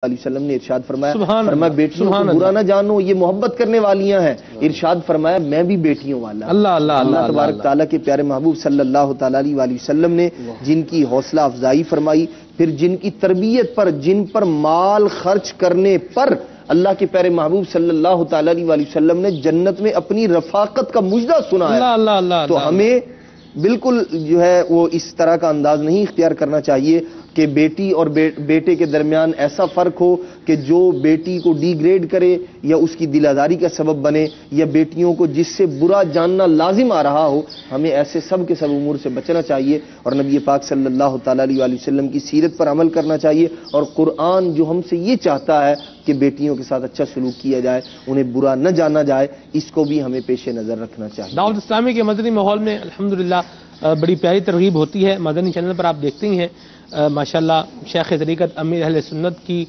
علیہ وسلم نے ارشاد فرمایا بیٹیوں کو برا نہ جانو، یہ محبت کرنے والیاں ہیں۔ ارشاد فرمایا میں بھی بیٹیوں والا۔ اللہ تبارک تعالیٰ کے پیارے محبوب صلی اللہ تعالیٰ علیہ وسلم نے جن کی حوصلہ افزائی فرمائی، پھر جن کی تربیت پر، جن پر مال خرچ کرنے پر اللہ کے پیارے محبوب صلی اللہ تعالیٰ علیہ وسلم نے جنت میں اپنی رفاقت کا مجدہ سنا ہے، تو ہمیں بالکل جو ہے وہ اس طرح کا انداز نہیں اختیار کرنا چاہیے کہ بیٹی اور بیٹے کے درمیان ایسا فرق ہو کہ جو بیٹی کو ڈی گریڈ کرے یا اس کی دل آزاری کا سبب بنے، یا بیٹیوں کو جس سے برا جاننا لازم آ رہا ہو۔ ہمیں ایسے سب کے سب امور سے بچنا چاہیے اور نبی پاک صلی اللہ تعالیٰ علیہ وسلم کی سیرت پر عمل کرنا چاہیے، اور قرآن جو ہم سے یہ چاہتا ہے کہ بیٹیوں کے ساتھ اچھا سلوک کیا جائے، انہیں برا نہ جانا جائے، اس کو بھی ہمیں پیش نظر رکھنا چاہیے۔ دعوت اسلامی کے مدنی ماحول میں الحمدللہ بڑی پیاری ترغیب ہوتی ہے۔ مدنی چینل پر آپ دیکھتے ہی ہیں ماشاءاللہ شیخ طریقت امیر اہل سنت کی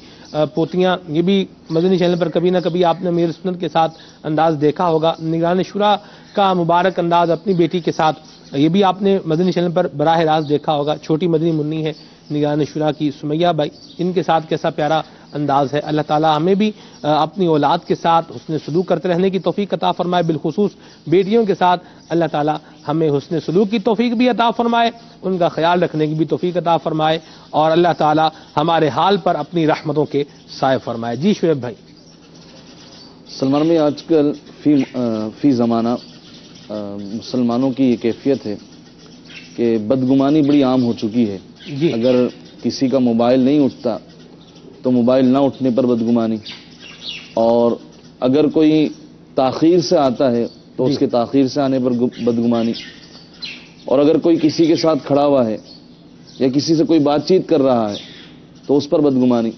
پوتیاں، یہ بھی مدنی چینل پر کبھی نہ کبھی آپ نے امیر سنت کے ساتھ انداز دیکھا ہوگا۔ نگران شورا کا مبارک انداز اپنی بیٹی کے ساتھ، یہ بھی آپ نے مدنی چینل پر براہ راست دیکھا ہوگا۔ چھوٹی مدنی منی ہے نگران شورا کی سمیہ بھائی، ان کے ساتھ کیسا پیارا انداز ہے۔ اللہ تعالیٰ ہمیں بھی اپنی اولاد کے ساتھ حسن سلوک کرتے رہنے کی توفیق عطا فرمائے، بالخصوص بیٹیوں کے ساتھ اللہ تعالیٰ ہمیں حسن سلوک کی توفیق بھی عطا فرمائے، ان کا خیال رکھنے کی بھی توفیق عطا فرمائے، اور اللہ تعالیٰ ہمارے حال پر اپنی رحمتوں کے سائے فرمائے۔ جی شعیب بھائی۔ سلمان میں آج کل فی زمانہ مسلمانوں کی یہ کیفیت ہے کہ بدگمانی بڑی عام ہو چکی ہے۔ اگر کسی کا موبائل نہیں اٹھتا تو موبائل نہ اٹھنے پر بدگمانی، اور اگر کوئی تاخیر سے آتا ہے تو اس کے تاخیر سے آنے پر بدگمانی، اور اگر کوئی کسی کے ساتھ کھڑا ہوا ہے یا کسی سے کوئی بات چیت کر رہا ہے تو اس پر بدگمانی۔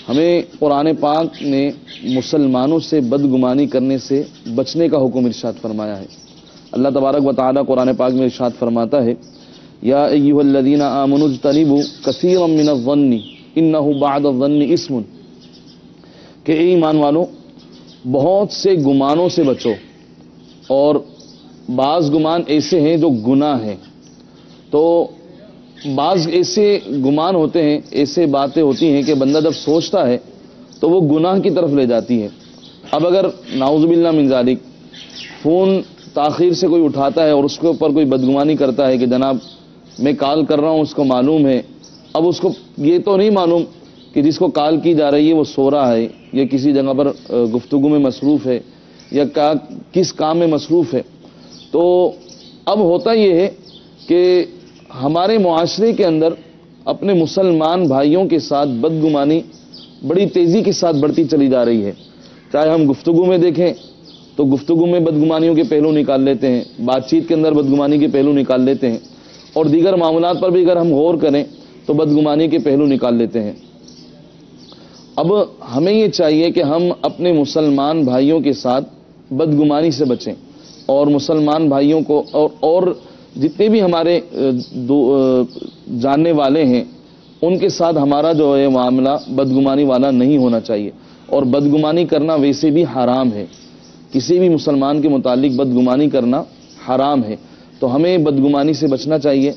ہمیں قرآن پاک نے مسلمانوں سے بدگمانی کرنے سے بچنے کا حکم ارشاد فرمایا ہے۔ اللہ تبارک و تعالی قرآن پاک میں ارشاد فرماتا ہے، یا ایھا الذین آمنوا اجتنبوا کثیرا من الظن انہ بعد الظن اسم، کہ اے ایمان والو بہت سے گمانوں سے بچو، اور بعض گمان ایسے ہیں جو گناہ ہیں۔ تو بعض ایسے گمان ہوتے ہیں، ایسے باتیں ہوتی ہیں کہ بندہ جب سوچتا ہے تو وہ گناہ کی طرف لے جاتی ہے۔ اب اگر نعوذ باللہ من ذالک فون تاخیر سے کوئی اٹھاتا ہے اور اس کے اوپر کوئی بدگمانی کرتا ہے کہ جناب میں کال کر رہا ہوں، اس کو معلوم ہے، اب اس کو یہ تو نہیں معلوم کہ جس کو کال کی جا رہی ہے وہ سو رہا ہے یا کسی جگہ پر گفتگو میں مصروف ہے یا کس کام میں مصروف ہے۔ تو اب ہوتا یہ ہے کہ ہمارے معاشرے کے اندر اپنے مسلمان بھائیوں کے ساتھ بدگمانی بڑی تیزی کے ساتھ بڑھتی چلی جا رہی ہے۔ چاہے ہم گفتگو میں دیکھیں تو گفتگو میں بدگمانیوں کے پہلو نکال لیتے ہیں، بات چیت کے اندر بدگمانی کے پہلو نکال لیتے ہیں، اور دیگر معاملات پر بھی اگر ہم غور کریں تو بدگمانی کے پہلو نکال لیتے ہیں۔ اب ہمیں یہ چاہیے کہ ہم اپنے مسلمان بھائیوں کے ساتھ بدگمانی سے بچیں، اور مسلمان بھائیوں کو اور جتنے بھی ہمارے جاننے والے ہیں ان کے ساتھ ہمارا جو ہے معاملہ بدگمانی والا نہیں ہونا چاہیے، اور بدگمانی کرنا ویسے بھی حرام ہے۔ کسی بھی مسلمان کے متعلق بدگمانی کرنا حرام ہے، تو ہمیں بدگمانی سے بچنا چاہیے،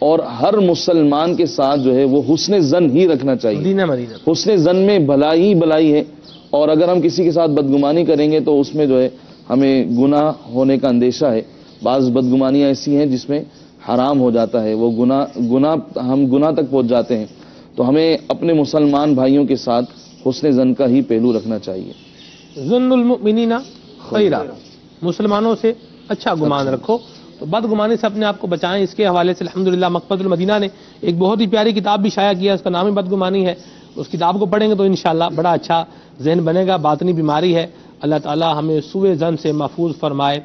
اور ہر مسلمان کے ساتھ جو ہے وہ حسن ظن ہی رکھنا چاہیے۔ حسن ظن میں بھلائی ہی بھلائی ہے، اور اگر ہم کسی کے ساتھ بدگمانی کریں گے تو اس میں جو ہے ہمیں گناہ ہونے کا اندیشہ ہے۔ بعض بدگمانیاں ایسی ہیں جس میں حرام ہو جاتا ہے، وہ ہم گناہ تک پہنچ جاتے ہیں۔ تو ہمیں اپنے مسلمان بھائیوں کے ساتھ حسن ظن کا ہی پہلو رکھنا چاہیے۔ ظن المؤمنین خیرا، مسلمانوں سے اچھا گمان رکھو، تو بدگمانی سے اپنے آپ کو بچائیں۔ اس کے حوالے سے الحمدللہ مکتبۃ المدینہ نے ایک بہت ہی پیاری کتاب بھی شائع کیا، اس کا نام ہی بدگمانی ہے۔ اس کتاب کو پڑھیں گے تو انشاءاللہ بڑا اچھا ذہن بنے گا۔ باطنی بیماری ہے، اللہ تعالی ہمیں سوء ظن سے محفوظ فرمائے،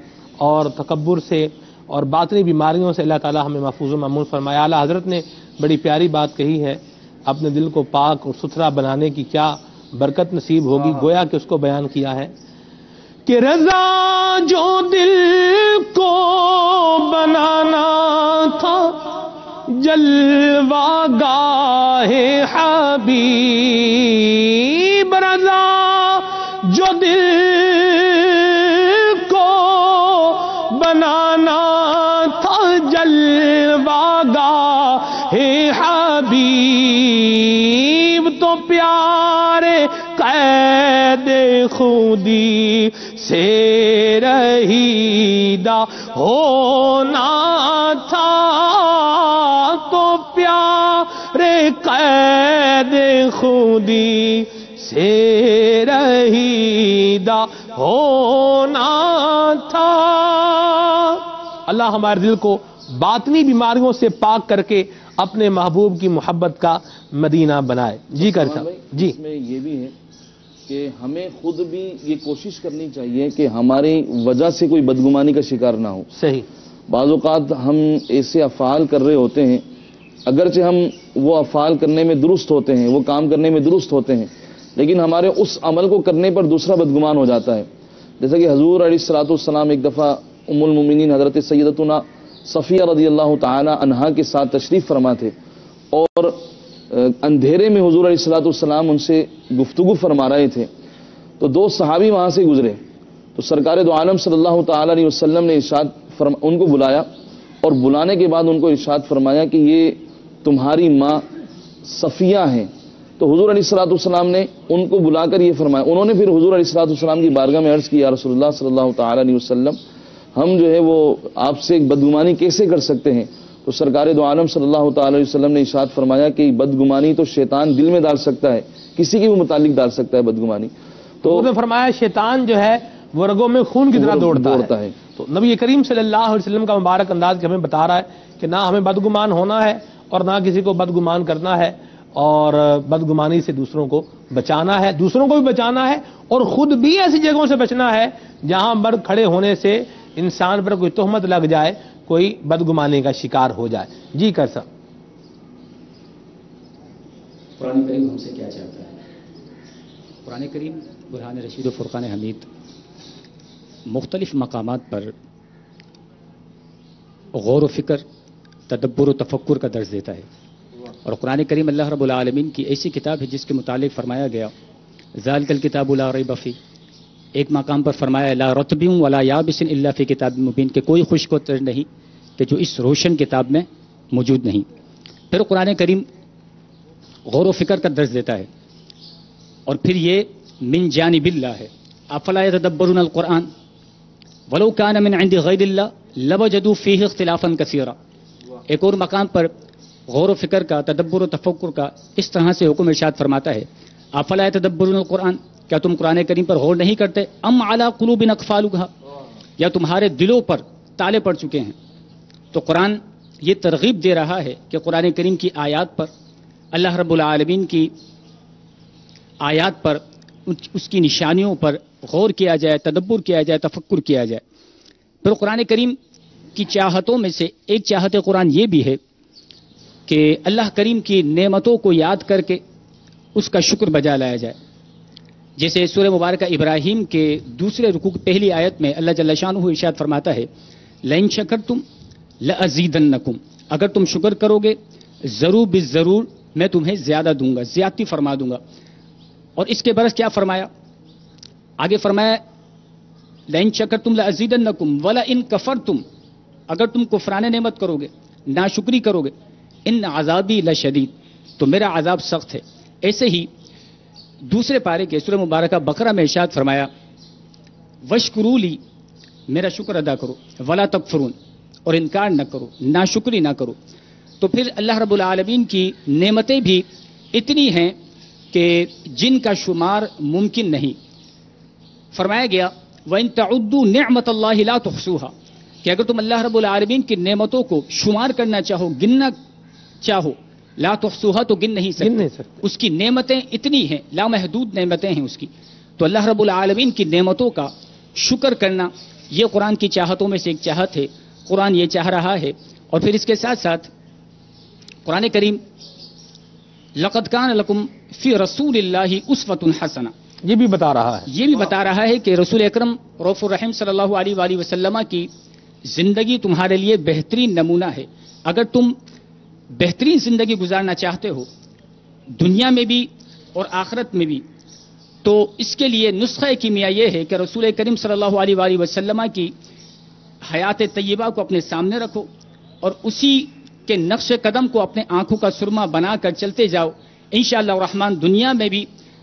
اور تکبر سے اور باطنی بیماریوں سے اللہ تعالی ہمیں محفوظ و مامون فرمائے۔ اعلیٰ حضرت نے بڑی پیاری بات کہی ہے، اپنے دل کو پاک اور ستھرا بنانے کی کیا برکت نصیب ہوگی، گویا کہ اس کو بیان کیا ہے کہ رضا جو دل کو بنانا تھا جلوہ گاہ حبیب، رضا جو دل کو بنانا تھا جلوہ گاہ حبیب، تو پیار قید خودی سے رہیدہ ہونا تھا تو پیارے قید خودی سے رہیدہ ہونا تھا۔ اللہ ہمارے دل کو باطنی بیماریوں سے پاک کر کے اپنے محبوب کی محبت کا مدینہ بنائے۔ جی کرتا جی، اس میں یہ بھی ہے کہ ہمیں خود بھی یہ کوشش کرنی چاہیے کہ ہماری وجہ سے کوئی بدگمانی کا شکار نہ ہو۔ صحیح، بعض اوقات ہم ایسے افعال کر رہے ہوتے ہیں، اگرچہ ہم وہ افعال کرنے میں درست ہوتے ہیں، وہ کام کرنے میں درست ہوتے ہیں، لیکن ہمارے اس عمل کو کرنے پر دوسرا بدگمان ہو جاتا ہے۔ جیسا کہ حضور علیہ الصلوۃ والسلام ایک دفعہ ام المومنین حضرت سیدتنا صفیہ رضی اللہ تعالی عنہا کے ساتھ تشریف فرما تھے، اور اندھیرے میں حضور علیہ الصلوۃ والسلام ان سے گفتگو فرما رہے تھے، تو دو صحابی وہاں سے گزرے، تو سرکار دو عالم صلی اللہ تعالی علیہ وسلم نے ان کو بلایا، اور بلانے کے بعد ان کو ارشاد فرمایا کہ یہ تمہاری ماں صفیہ ہیں۔ تو حضور علیہ الصلوۃ والسلام نے ان کو بلا کر یہ فرمایا، انہوں نے پھر حضور علیہ الصلوۃ والسلام کی بارگاہ میں عرض کی، یا رسول اللہ صلی اللہ تعالی علیہ وسلم، ہم جو ہے وہ آپ سے ایک بدگمانی کیسے کر سکتے ہیں؟ تو سرکار دو عالم صلی اللہ تعالی علیہ وسلم نے ارشاد فرمایا کہ بدگمانی تو شیطان دل میں ڈال سکتا ہے، کسی کے بھی متعلق ڈال سکتا ہے بدگمانی۔ تو انہوں نے فرمایا شیطان جو ہے وہ رگوں میں خون کی طرح دوڑتا ہے۔ تو نبی کریم صلی اللہ علیہ وسلم کا مبارک انداز ہمیں بتا رہا ہے کہ نہ ہمیں بدگمان ہونا ہے اور نہ کسی کو بدگمان کرنا ہے، اور بدگمانی سے دوسروں کو بچانا ہے، دوسروں کو بھی بچانا ہے، اور خود بھی ایسی جگہوں سے بچنا ہے جہاں پر کھڑے ہونے سے انسان پر کوئی تہمت لگ جائے، کوئی بدگمانی کا شکار ہو جائے۔ جی کر سا قرآن کریم ہم سے کیا چاہتا ہے؟ قرآن کریم برہان رشید و فرقان حمید مختلف مقامات پر غور و فکر، تدبر و تفکر کا درس دیتا ہے، اور قرآن کریم اللہ رب العالمین کی ایسی کتاب ہے جس کے متعلق فرمایا گیا ذالک الکتاب لا ریب فیہ، ایک مقام پر فرمایا لا رطب ولا یابس الا فی کتاب مبین، کہ کوئی خشک و تر نہیں کہ جو اس روشن کتاب میں موجود نہیں۔ پھر قرآن کریم غور و فکر کا درس دیتا ہے، اور پھر یہ من جانب اللہ ہے، افلا یتدبرون القرآن ولو کان من عند غیر اللہ لوجدوا فیہ اختلافا کثیرا۔ ایک اور مقام پر غور و فکر کا، تدبر و تفکر کا اس طرح سے حکم ارشاد فرماتا ہے افلا یتدبرون القرآن، کیا تم قرآن کریم پر غور نہیں کرتے؟ ام علی قلوب اقفالها، یا تمہارے دلوں پر تالے پڑ چکے ہیں۔ تو قرآن یہ ترغیب دے رہا ہے کہ قرآن کریم کی آیات پر، اللہ رب العالمین کی آیات پر، اس کی نشانیوں پر غور کیا جائے، تدبر کیا جائے، تفکر کیا جائے۔ پھر قرآن کریم کی چاہتوں میں سے ایک چاہت قرآن یہ بھی ہے کہ اللہ کریم کی نعمتوں کو یاد کر کے اس کا شکر بجا لایا جائے۔ جیسے سورہ مبارکہ ابراہیم کے دوسرے رکوع پہلی آیت میں اللہ جل شانہ ارشاد فرماتا ہے لئن شکرتم لازیدنکم، اگر تم شکر کرو گے ضرور بالضرور میں تمہیں زیادہ دوں گا، زیادتی فرما دوں گا۔ اور اس کے برعکس کیا فرمایا؟ آگے فرمایا لئن شکرتم لازیدنکم ولئن کفرتم، اگر تم کفران نعمت کرو گے، ناشکری کرو گے، ان عذابی لشدید، تو میرا عذاب سخت ہے۔ ایسے ہی دوسرے پارے کے سورہ مبارکہ بقرہ میں ارشاد فرمایا وشکروا لی، میرا شکر ادا کرو، ولا تکفرون، اور انکار نہ کرو، ناشکری نہ کرو۔ تو پھر اللہ رب العالمین کی نعمتیں بھی اتنی ہیں کہ جن کا شمار ممکن نہیں۔ فرمایا گیا وَإِن تَعُدُّوا نِعْمَةَ اللَّهِ لَا تُحْصُوهَا، کہ اگر تم اللہ رب العالمین کی نعمتوں کو شمار کرنا چاہو، گننا چاہو، لا تحصوها تو گن نہیں سکتے۔ اس کی نعمتیں اتنی ہیں، لامحدود نعمتیں ہیں اس کی۔ تو اللہ رب العالمین کی نعمتوں کا شکر کرنا یہ قرآن کی چاہتوں میں سے ایک چاہت ہے، قرآن یہ چاہ رہا ہے۔ اور پھر اس کے ساتھ ساتھ قرآن کریم لقد کان لکم فی رسول اللہ اسوۃ حسنہ، یہ بھی بتا رہا ہے کہ رسول اکرم رؤوف الرحیم صلی اللہ علیہ وآلہ وسلم کی زندگی تمہارے لیے بہترین نمونہ ہے۔ اگر تم بہترین زندگی گزارنا چاہتے ہو دنیا میں بھی اور آخرت میں بھی، تو اس کے لیے نسخہ کیمیا یہ ہے کہ رسول کریم صلی اللہ علیہ وآلہ وسلم کی حیات طیبہ کو اپنے سامنے رکھو، اور اسی کے نقش قدم کو اپنے آنکھوں کا سرما بنا کر چلتے جاؤ۔ انشاءاللہ الرحمن دنیا میں بھی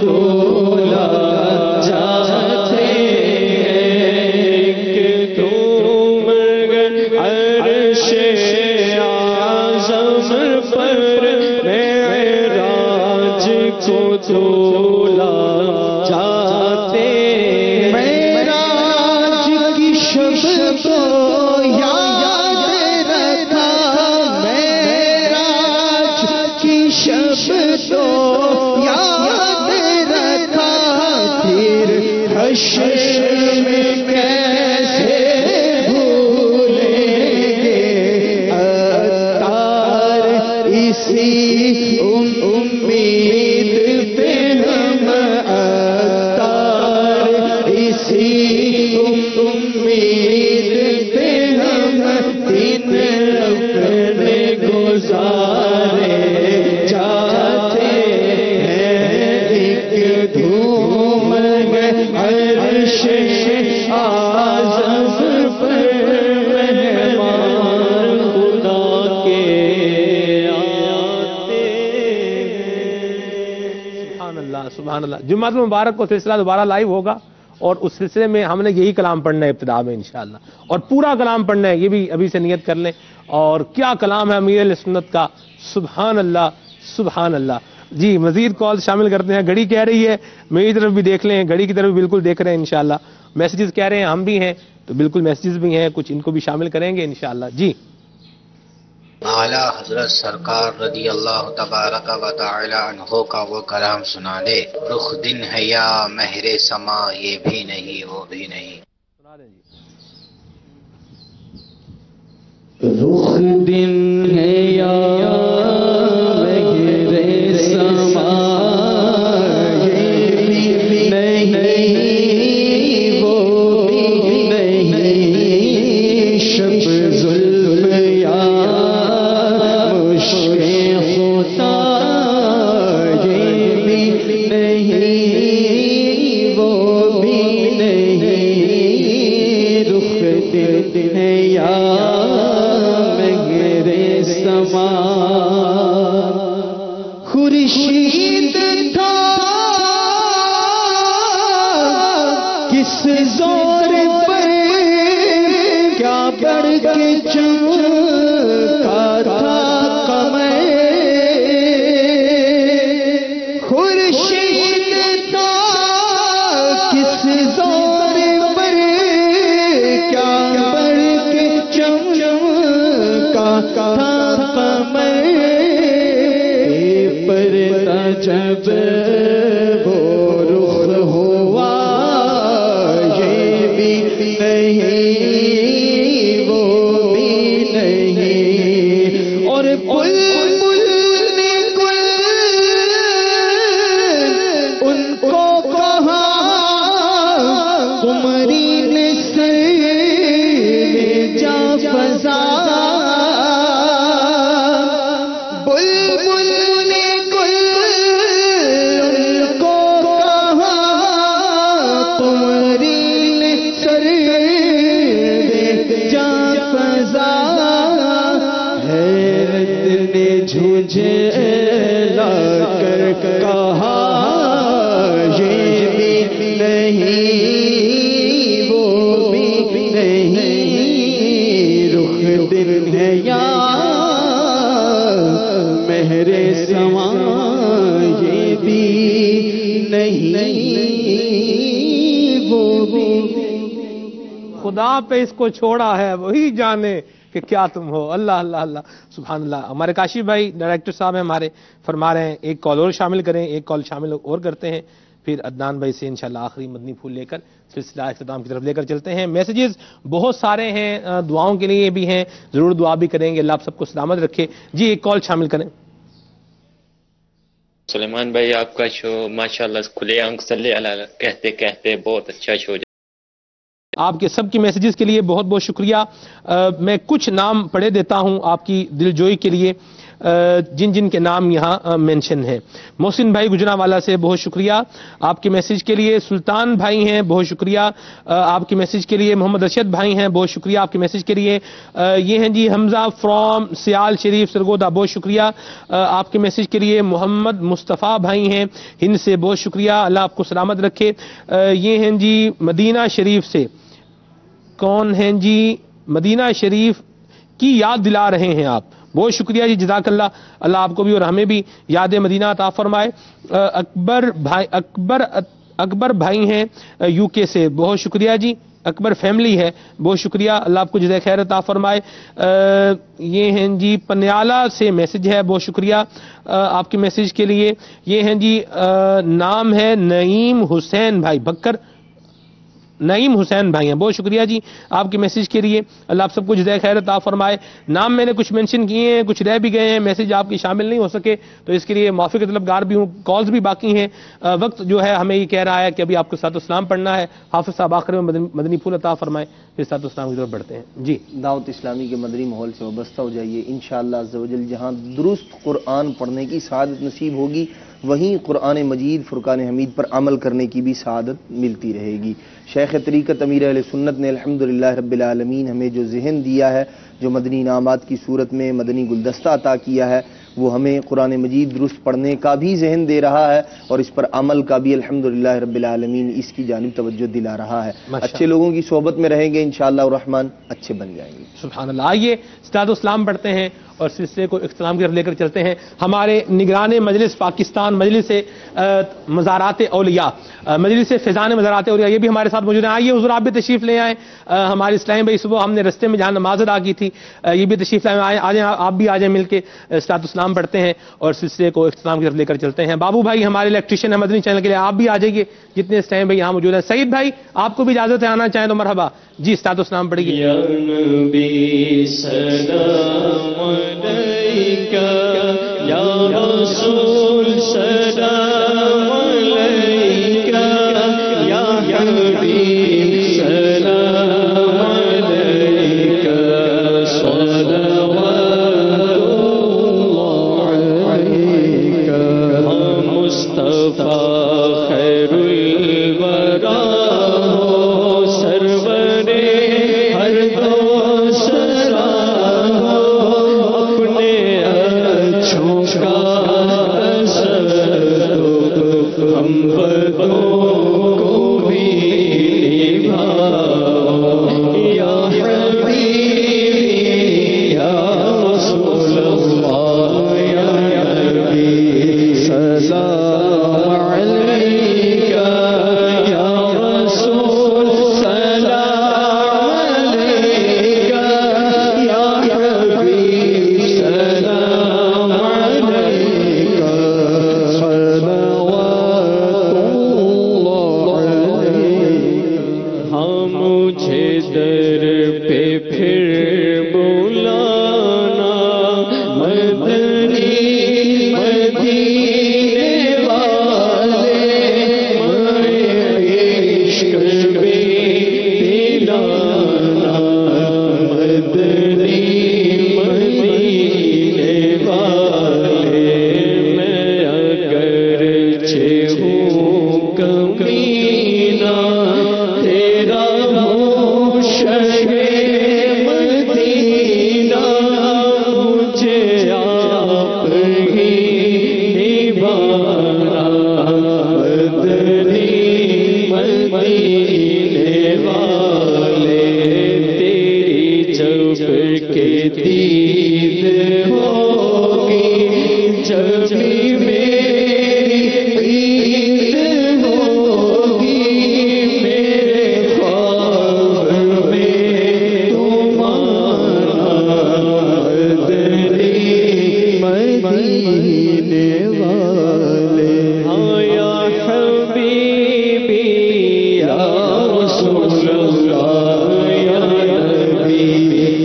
تولا جاتے ہیں کہ تم عرش اعظم پر معراج کو تولا جاتے ہیں۔ معراج کی شب کو یاد رکھا، معراج کی شب کو یاد رکھا، پھر حشر میں کیسے بھولیں گے عطار، اسی امید پہ ہم عطار، اسی امید پہ ہم دن اپنے گزارے جاتے ہیں۔ ایک دھوم میں عرش اعظم پر مہمان خدا کے آتے ہیں۔ سبحان اللہ سبحان اللہ۔ جمعۃ المبارک کو سلسلہ دوبارہ لائیو ہوگا اور اس سلسلے میں ہم نے یہی کلام پڑھنا ہے ابتدا میں انشاءاللہ، اور پورا کلام پڑھنا ہے، یہ بھی ابھی سے نیت کر لیں۔ اور کیا کلام ہے امیر اہل سنت کا، سبحان اللہ سبحان اللہ۔ جی مزید کال شامل کرتے ہیں، گھڑی کہہ رہی ہے، میری طرف بھی دیکھ لیں، گھڑی کی طرف بھی بالکل دیکھ رہے ہیں انشاءاللہ۔ میسیجز کہہ رہے ہیں ہم بھی ہیں، تو بالکل میسیجز بھی ہیں، کچھ ان کو بھی شامل کریں گے انشاءاللہ۔ جی اعلیٰ حضرت سرکار رضی اللہ تبارک و تعالی عنہ کا وہ کلام سنا دے، رخ دن ہے یا مہر سما، یہ بھی نہیں وہ بھی نہیں۔ رخ دن ہے یا مہر سما، یہ بھی نہیں وہ بھی نہیں، شب ظلم یا مشق خدا، یہ بھی نہیں وہ بھی نہیں، رخ دن ہے یا خورشید تھا کس زور پر کیا بڑھ کے چمکا تھا قمر، خورشید تھا کس زور پر کیا بڑھ کے چمکا تھا قمر، جب وہ رخ ہوا یہ بھی نہیں وہ بھی نہیں، اور بلبل نے گل ان کو کہا، قمری نے سر جا فضا، جھلا کر کہا یہ بھی نہیں وہ بھی نہیں، رخ دن ہے یا مہر سما، یہ بھی نہیں وہ بھی۔ خدا پہ اس کو چھوڑا ہے وہی جانے کہ کیا تم ہو۔ اللہ اللہ اللہ سبحان اللہ۔ ہمارے کاشف بھائی ڈائریکٹر صاحب ہیں ہمارے، فرما رہے ہیں ایک کال اور شامل کریں، ایک کال شامل اور کرتے ہیں، پھر عدنان بھائی سے انشاءاللہ آخری مدنی پھول لے کر سلسلہ اختتام کی طرف لے کر چلتے ہیں۔ میسیجز بہت سارے ہیں، دعاؤں کے لیے بھی ہیں، ضرور دعا بھی کریں گے، اللہ آپ سب کو سلامت رکھے۔ جی ایک کال شامل کریں۔ سلیمان بھائی آپ کا شو ماشاءاللہ کھلے آنکھ صلی اللہ کہتے کہتے بہت اچھا شو۔ آپ کے سب کی میسیجز کے لیے بہت بہت شکریہ۔ میں کچھ نام پڑھے دیتا ہوں آپ کی دل جوئی کے لیے۔ جن جن کے نام یہاں مینشن ہیں۔ محسن بھائی گجرانوالہ سے بہت شکریہ آپ کے میسج کے لیے۔ سلطان بھائی ہیں بہت شکریہ آپ کے میسج کے لیے۔ محمد ارشد بھائی ہیں بہت شکریہ آپ کے میسج کے لیے۔ یہ ہیں جی حمزہ فرام سیال شریف سرگودا، بہت شکریہ آپ کے میسج کے لیے۔ محمد مصطفیٰ بھائی ہیں ہند سے، بہت شکریہ، اللہ آپ کو سلامت رکھے۔ یہ ہیں جی مدینہ شریف سے، کون ہیں جی؟ مدینہ شریف کی یاد دلا رہے ہیں آپ، بہت شکریہ جی، جزاک اللہ، اللہ آپ کو بھی اور ہمیں بھی یاد مدینہ عطا فرمائے۔ اکبر بھائی ہیں یو کے سے، بہت شکریہ جی، اکبر فیملی ہے، بہت شکریہ، اللہ آپ کو جزائے خیر عطا فرمائے۔ یہ ہیں جی پنیالہ سے میسج ہے، بہت شکریہ آپ کے میسج کے لیے۔ یہ ہیں جی نام ہے نعیم حسین بھائی بکر، نعیم حسین بھائی ہیں، بہت شکریہ جی آپ کے میسج کے لیے، اللہ آپ سب کو جزائے خیر عطا فرمائے۔ نام میں نے کچھ مینشن کیے ہیں، کچھ رہ بھی گئے ہیں، میسج آپ کی شامل نہیں ہو سکے تو اس کے لیے معافی کا طلبگار بھی ہوں، کالز بھی باقی ہیں، وقت جو ہے ہمیں یہ کہہ رہا ہے کہ ابھی آپ کو صلاۃ السلام پڑھنا ہے۔ حافظ صاحب آخر میں مدنی پھول عطا فرمائے، پھر صلاۃ السلام کی طرف بڑھتے ہیں جی۔ دعوت اسلامی کے مدنی ماحول سے وابستہ ہو جائیے، انشاءاللہ عز و جل جہاں درست قرآن پڑھنے کی سعادت نصیب ہوگی وہیں قرآن مجید فرقان حمید پر عمل کرنے کی بھی سعادت ملتی رہے گی۔ شیخ طریقت امیر اہل سنت نے الحمدللہ رب العالمین ہمیں جو ذہن دیا ہے، جو مدنی انعامات کی صورت میں مدنی گلدستہ عطا کیا ہے، وہ ہمیں قرآن مجید درست پڑھنے کا بھی ذہن دے رہا ہے اور اس پر عمل کا بھی الحمدللہ رب العالمین اس کی جانب توجہ دلا رہا ہے۔ اچھے لوگوں کی صحبت میں رہیں گے انشاءاللہ الرحمن، اچھے بن جائیں گے۔ سبحان اللہ۔ آئیے صلاۃ السلام پڑھتے ہیں اور سلسلے کو اختتام کی طرف لے کر چلتے ہیں۔ ہمارے نگران مجلس پاکستان، مجلس مزارات اولیاء، مجلس فیضان مزارات اولیاء، یہ بھی ہمارے ساتھ موجود ہیں۔ آئیے حضور آپ بھی تشریف لے آئیں، ہمارے اسلام بھائی صبح ہم نے رستے میں جہاں نماز ادا کی تھی یہ بھی تشریف لائیں، آ جائیں آپ بھی، آ جائیں، مل کے صلاۃ السلام پڑھتے ہیں اور سلسلے کو اختتام کی طرف لے کر چلتے ہیں۔ بابو بھائی ہمارے الیکٹریشین ہے مدنی چینل کے لیے، آپ بھی آ جائیے جتنے اسلام بھائی یہاں موجود ہیں۔ سعید بھائی آپ کو بھی اجازت ہے آنا چاہیں تو مرحبا جی، صلاۃ السلام پڑھیے۔ یا نبی سلام علیکہ، یا رسول سلام علیکہ، یا حبیب سلام علیکہ، صلوات اللہ علیکہ، مصطفیٰ خیر الورا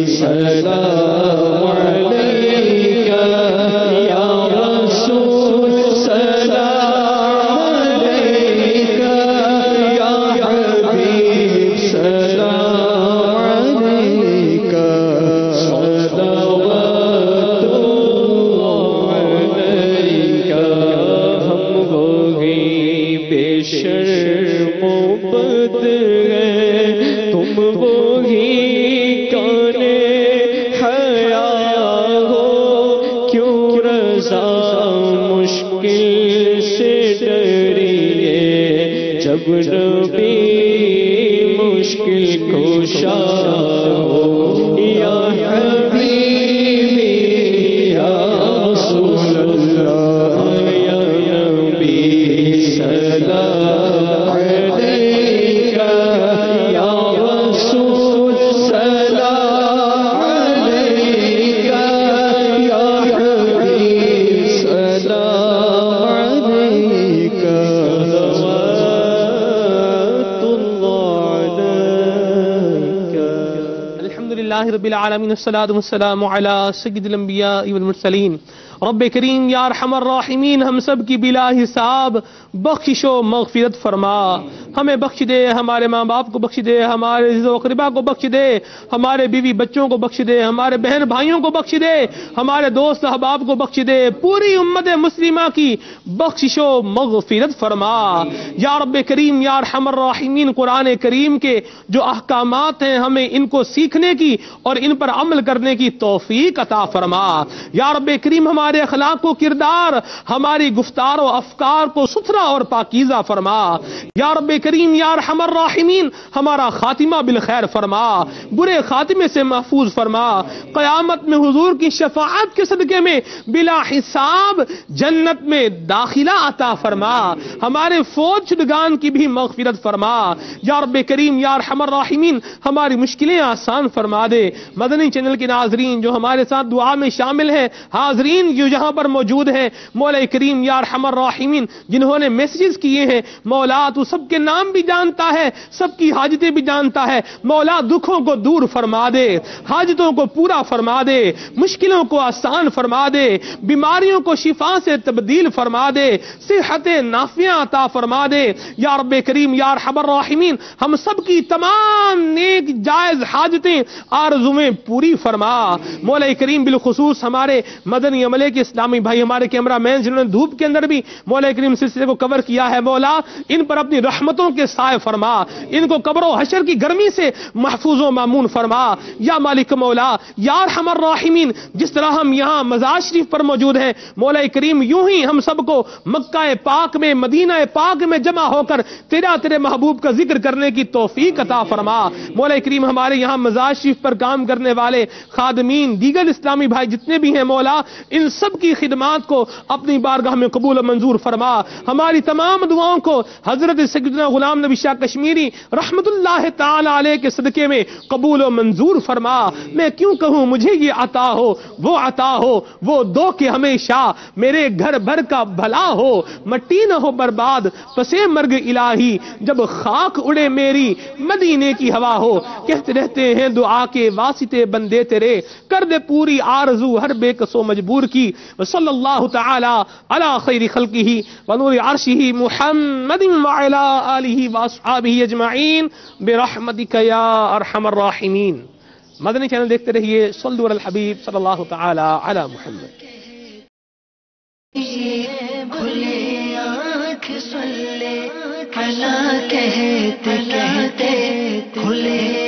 سلام بے شرم و بد ہے تم وہی کانے حیا ہو کیوں رضا مشکل سے ڈریے جب نبی مشکل کوشا ہو یا حبیبی یا رسول اللہ یا نبی سلام علیک یا رسول سلام علیک یا حبیب سلام علیک صلوات اللہ علیک. الحمدللہ رب العالمین والصلاة والسلام علی سید الانبیاء والمرسلین. رب کریم یا ارحم الراحمین ہم سب کی بلا حساب بخشش و مغفرت فرما. ہمیں بخش دے, ہمارے ماں باپ کو بخش دے, ہمارے عزیز و اقربا کو بخش دے, ہمارے بیوی بچوں کو بخش دے, ہمارے بہن بھائیوں کو بخش دے, ہمارے دوست احباب کو بخش دے, پوری امت مسلمہ کی بخشش و مغفرت فرما. یا رب کریم یا ارحم الراحمین قرآن کریم کے جو احکامات ہیں ہمیں ان کو سیکھنے کی اور ان پر عمل کرنے کی توفیق عطا فرما. یا رب کریم ہمارے اخلاق و کردار, ہماری گفتار و افکار کو ستھرا اور پاکیزہ فرما. یا رب کریم یا ارحم الراحمین ہمارا خاتمہ بالخیر فرما, برے خاتمے سے محفوظ فرما. قیامت میں حضور کی شفاعت کے صدقے میں بلا حساب جنت میں داخلہ عطا فرما. ہمارے فوت شدگان کی بھی مغفرت فرما. یا رب کریم یا ارحم الراحمین ہماری مشکلیں آسان فرما دے. مدنی چینل کے ناظرین جو ہمارے ساتھ دعا میں شامل ہیں, حاضرین جو یہاں پر موجود ہیں, مولا کریم یا ارحم الراحمین جنہوں نے میسیجز کیے ہیں, مولا تو سب کے نام بھی جانتا ہے, سب کی حاجتیں بھی جانتا ہے. مولا دکھوں کو دور فرما دے, حاجتوں کو پورا فرما دے, مشکلوں کو آسان فرما دے, بیماریوں کو شفا سے تبدیل فرما دے, صحت نافعہ عطا فرما دے. یا رب کریم یا ارحم الراحمین ہم سب کی تمام نیک جائز حاجتیں آرزویں پوری فرما. مولا کریم بالخصوص ہمارے مدنی عملے کے اسلامی بھائی, ہمارے کیمرہ مین جنہوں نے دھوپ کے اندر بھی مولا کریم سلسلے کو کور کیا ہے, مولا ان پر اپنی رحمتوں کے سائے فرما, ان کو قبر و حشر کی گرمی سے محفوظ و مامون فرما. یا مالک مولا یا ارحم الراحمین جس طرح ہم یہاں مزار شریف پر موجود ہیں, مولا کریم یوں ہی ہم سب کو مکہ پاک میں, مدینہ پاک میں جمع ہو کر تیرے محبوب کا ذکر کرنے کی توفیق عطا فرما. مولا کریم ہمارے یہاں مزار شریف پر کام کرنے والے خادمین, دیگر اسلامی بھائی جتنے بھی ہیں, مولا ان سب کی خدمات کو اپنی بارگاہ میں قبول و منظور فرما. ہماری تمام دعاؤں کو حضرت سیدنا غلام نبی شاہ کشمیری رحمت اللہ تعالی علیہ کے صدقے میں قبول و منظور فرما. میں کیوں کہوں مجھے یہ عطا ہو وہ عطا ہو, وہ دو کہ ہمیشہ میرے گھر بھر کا بھلا ہو, مٹی نہ ہو برباد پسے مرگ الہی جب خاک اڑے میری مدینے کی ہوا ہو. کہتے رہتے ہیں دعا کے واسطے بندے تیرے, کر دے پوری آرزو ہر بے کس و مجبور کی. صلی اللہ تعالی علی خیر خلقہ ونور عرشہ محمد وعلی آلہ واصحابہ اجمعین برحمتک یا ارحم الراحمین. مدنی چینل دیکھتے رہیے, صلوا علی الحبیب صلی اللہ تعالی علی محمد. کھلے آنکھ سن لے کہتے کہتے کھلے